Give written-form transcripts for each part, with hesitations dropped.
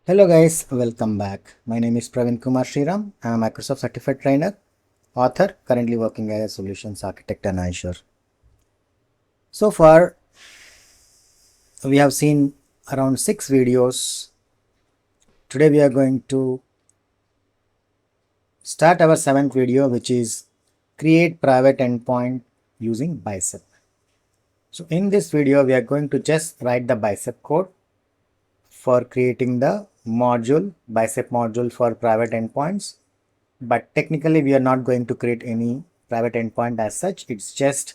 Hello guys, welcome back. My name is Praveen Kumar Sriram. I am a Microsoft Certified Trainer, author, currently working as a Solutions Architect in Azure. So far, we have seen around 6 videos. Today we are going to start our 7th video, which is create private endpoint using Bicep. So in this video, we are going to just write the Bicep code for creating the Bicep module for private endpoints. But technically we are not going to create any private endpoint as such. It's just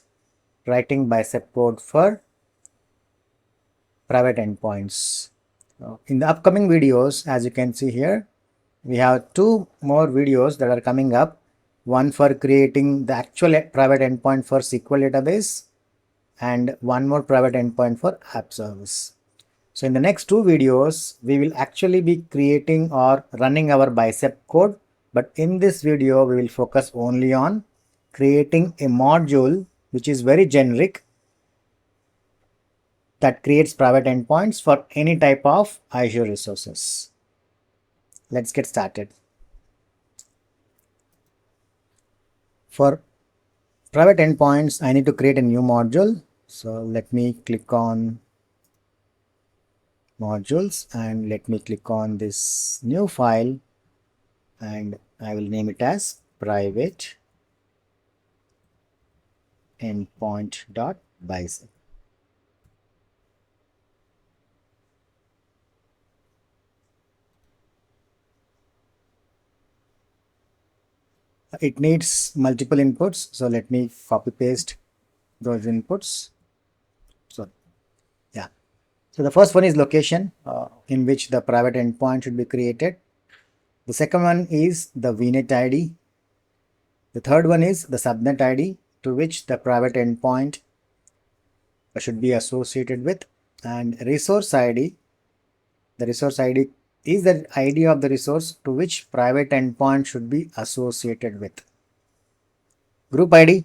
writing Bicep code for private endpoints. In the upcoming videos, as you can see here, we have 2 more videos that are coming up. One for creating the actual private endpoint for SQL database and one more private endpoint for app service. So in the next 2 videos, we will actually be creating or running our Bicep code. But in this video, we will focus only on creating a module which is very generic that creates private endpoints for any type of Azure resources. Let's get started. For private endpoints, I need to create a new module. So let me click on modules and let me click on this new file and I will name it as private endpoint.bicep. It needs multiple inputs, so let me copy paste those inputs. So yeah, so the first one is location in which the private endpoint should be created. The second one is the VNet ID. The third one is the subnet ID to which the private endpoint should be associated with, and resource ID. The resource ID is the ID of the resource to which private endpoint should be associated with. Group ID.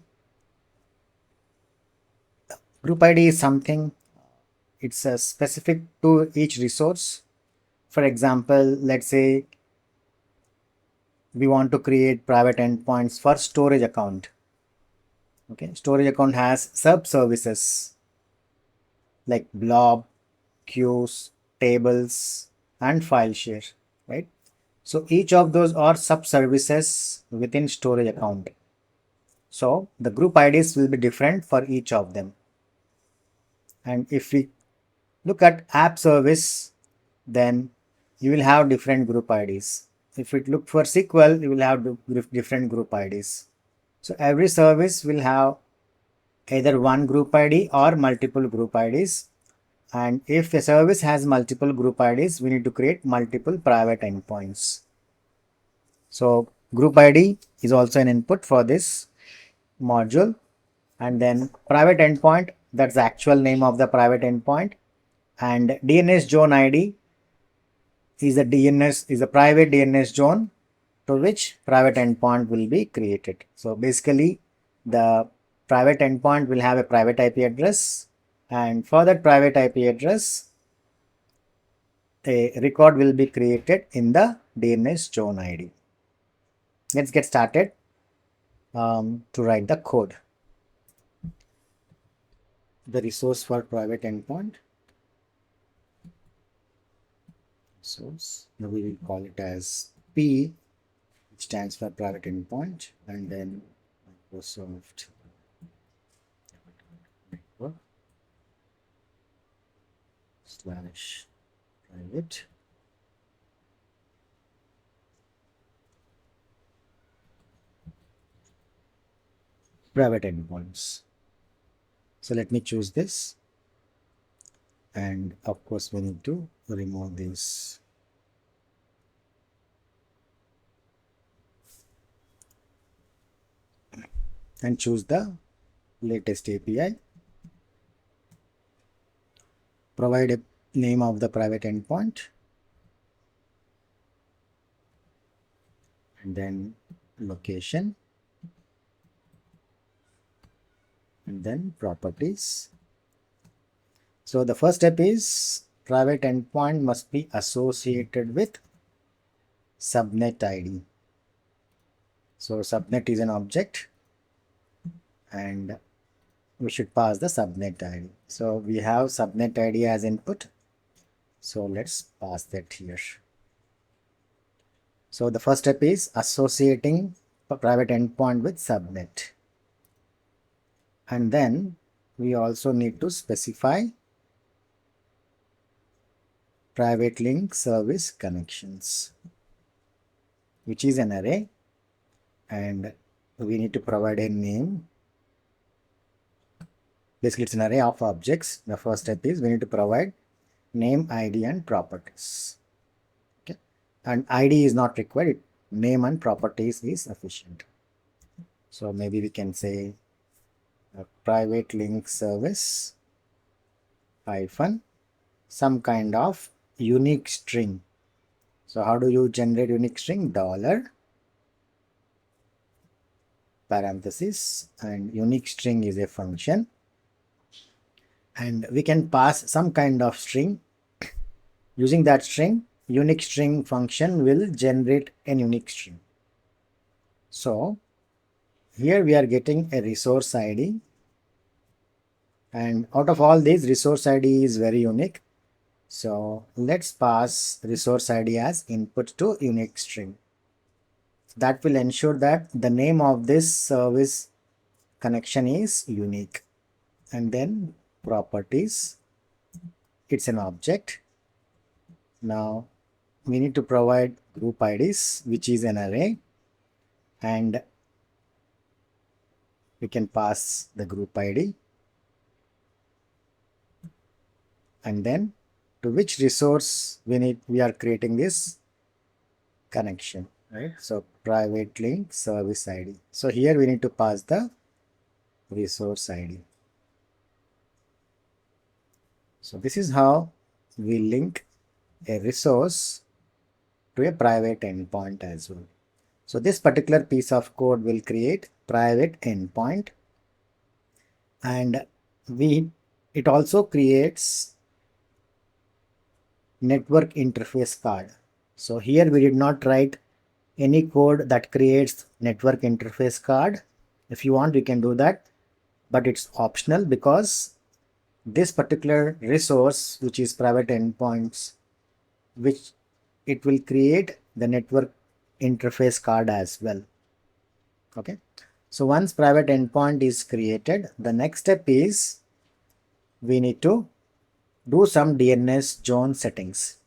Group ID is something, it's a specific to each resource. For example, let's say we want to create private endpoints for storage account. Okay, storage account has sub services like blob, queues, tables, and file share, right? So each of those are sub services within storage account. So the group IDs will be different for each of them. And if we look at app service, then you will have different group IDs. If we look for SQL, you will have different group IDs. So every service will have either one group ID or multiple group IDs. And if a service has multiple group IDs, we need to create multiple private endpoints. So group ID is also an input for this module. And then private endpoint, that's the actual name of the private endpoint. And DNS zone ID is a private DNS zone to which private endpoint will be created. So basically the private endpoint will have a private IP address, and for that private IP address a record will be created in the DNS zone ID. Let's get started to write the code. The resource for private endpoint. Source, now we will call it as P, which stands for private endpoint, and then Microsoft network slash private endpoints. So let me choose this, and of course we need to remove this and choose the latest API. Provide a name of the private endpoint and then location and then properties. So the first step is private endpoint must be associated with subnet ID. So subnet is an object and we should pass the subnet ID. So we have subnet ID as input. So let's pass that here. So the first step is associating private endpoint with subnet. And then we also need to specify private link service connections, which is an array, and we need to provide a name. Basically, it's an array of objects. The first step is we need to provide name, ID, and properties. Okay, and ID is not required. Name and properties is sufficient. So maybe we can say a private link service hyphen some kind of unique string. So how do you generate unique string? Dollar parenthesis, and unique string is a function, and we can pass some kind of string. Using that string, unique string function will generate a unique string. So here we are getting a resource ID, and out of all these, resource ID is very unique. So let's pass resource ID as input to unique string. That will ensure that the name of this service connection is unique. And then properties, it's an object. Now we need to provide group IDs, which is an array, and we can pass the group ID, and then to which resource we are creating this connection, right? So private link service ID. So here we need to pass the resource ID. So this is how we link a resource to a private endpoint as well. So this particular piece of code will create private endpoint, and it also creates network interface card. So here we did not write any code that creates network interface card. If you want, you can do that, but it's optional because this particular resource, which is private endpoints, which it will create the network interface card as well. Okay, so once private endpoint is created, the next step is we need to do some DNS zone settings.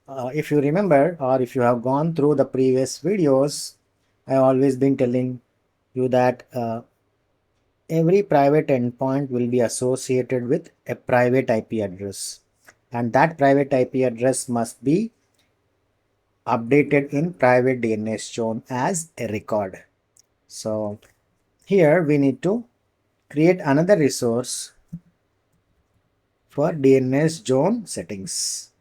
If you remember, or if you have gone through the previous videos, I have always been telling you that every private endpoint will be associated with a private IP address, and that private IP address must be updated in private DNS zone as a record. So here we need to create another resource for DNS zone settings.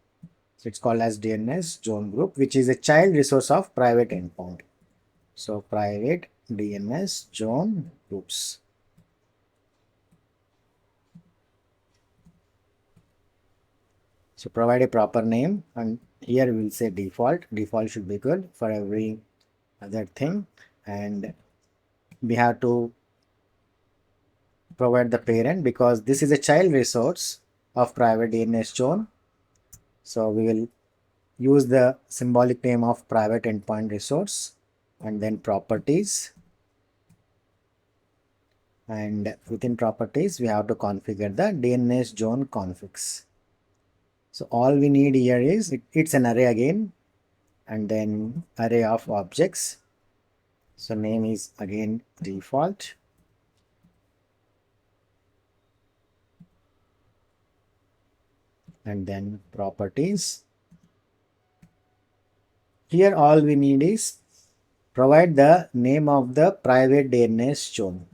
So it's called as DNS zone group, which is a child resource of private endpoint. So private DNS zone groups. So provide a proper name, and here we will say default. Default should be good for every other thing, and we have to provide the parent because this is a child resource of private DNS zone. So we will use the symbolic name of private endpoint resource, and then properties, and within properties we have to configure the DNS zone configs. So all we need here is it's an array again, and then array of objects. So name is again default, and then properties. Here all we need is provide the name of the private DNS zone.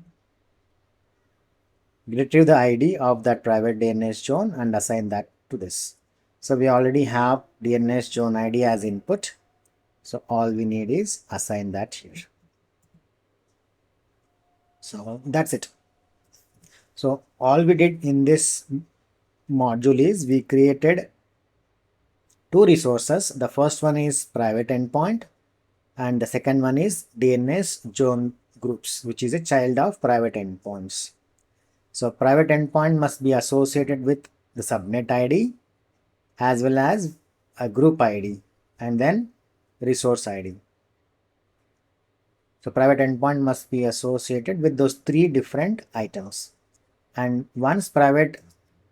Retrieve the ID of that private DNS zone and assign that to this. So we already have DNS zone ID as input. So all we need is assign that here. So that's it. So all we did in this module is we created two resources. The first one is private endpoint and the second one is DNS zone groups, which is a child of private endpoints. So private endpoint must be associated with the subnet ID as well as a group ID and then resource ID. So private endpoint must be associated with those three different items. And once private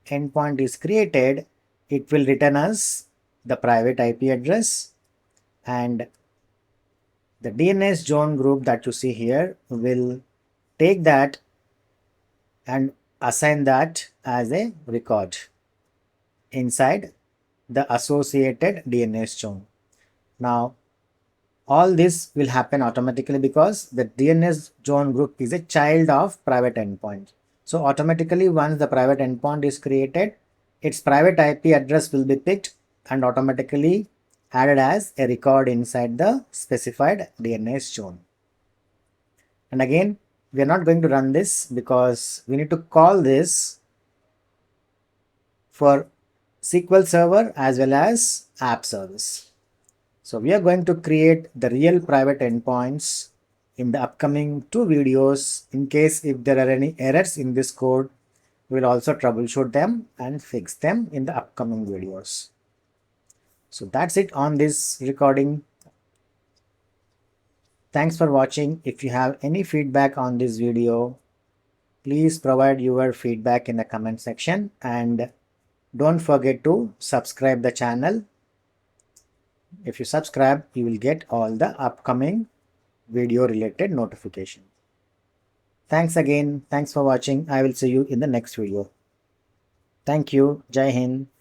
endpoint is created, it will return us the private IP address, and the DNS zone group that you see here will take that and assign that as a record inside the associated DNS zone. Now, all this will happen automatically because the DNS zone group is a child of private endpoint. So automatically once the private endpoint is created, its private IP address will be picked and automatically added as a record inside the specified DNS zone. And again, we are not going to run this because we need to call this for SQL Server as well as app service. So we are going to create the real private endpoints in the upcoming two videos. In case if there are any errors in this code, we will also troubleshoot them and fix them in the upcoming videos. So that's it on this recording. Thanks for watching. If you have any feedback on this video, please provide your feedback in the comment section and don't forget to subscribe the channel. If you subscribe, you will get all the upcoming video related notification. Thanks again. Thanks for watching. I will see you in the next video. Thank you. Jai Hind.